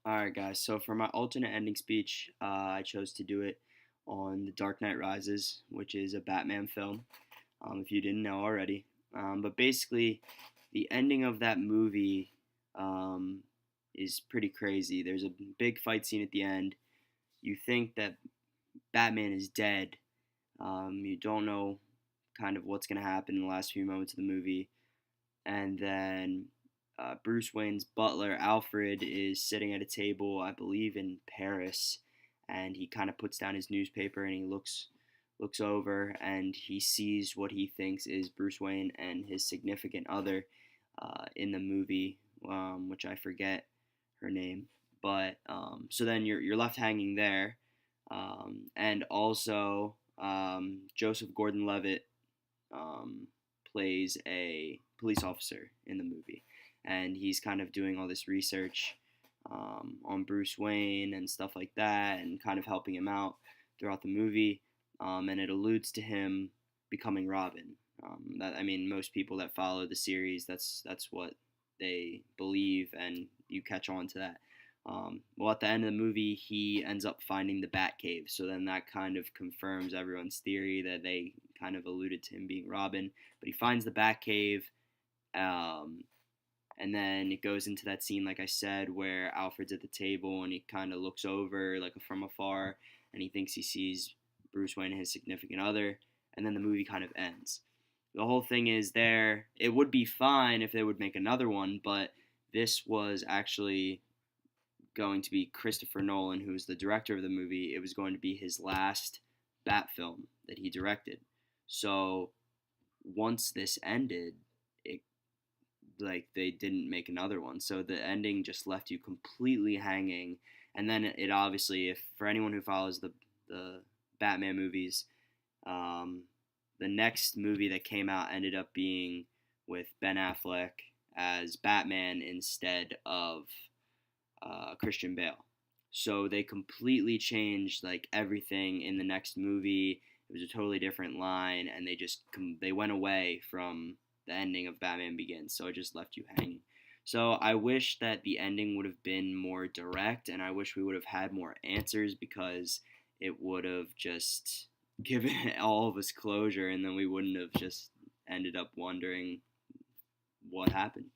All right, guys. So for my alternate ending speech, I chose to do it on The Dark Knight Rises, which is a Batman film. If you didn't know already, but basically, the ending of that movie um, is pretty crazy. There's a big fight scene at the end. You think that Batman is dead. You don't know kind of what's going to happen in the last few moments of the movie, and then Bruce Wayne's butler Alfred is sitting at a table, I believe in Paris, and he kind of puts down his newspaper and he looks over and he sees what he thinks is Bruce Wayne and his significant other in the movie, which I forget her name. But so then you're left hanging there, and also Joseph Gordon-Levitt um, plays a police officer in the movie, and he's kind of doing all this research on Bruce Wayne and stuff like that, and kind of helping him out throughout the movie. And it alludes to him becoming Robin. That I mean, most people that follow the series, that's what they believe, and you catch on to that. Well, at the end of the movie, he ends up finding the Batcave. So then that kind of confirms everyone's theory that they kind of alluded to him being Robin. But he finds the Batcave, um, and then it goes into that scene, like I said, where Alfred's at the table and he kind of looks over like from afar, and he thinks he sees Bruce Wayne and his significant other, and then the movie kind of ends. The whole thing is there. It would be fine if they would make another one, but this was actually going to be Christopher Nolan, who was the director of the movie. It was going to be his last Bat film that he directed. So once this ended, it like they didn't make another one. So the ending just left you completely hanging. And then it obviously, if for anyone who follows the Batman movies, um, the next movie that came out ended up being with Ben Affleck as Batman instead of Christian Bale. So they completely changed like everything in the next movie. It was a totally different line, and they went away from the ending of Batman Begins. So it just left you hanging. So I wish that the ending would have been more direct, and I wish we would have had more answers because it would have just given all of us closure, and then we wouldn't have just ended up wondering what happened.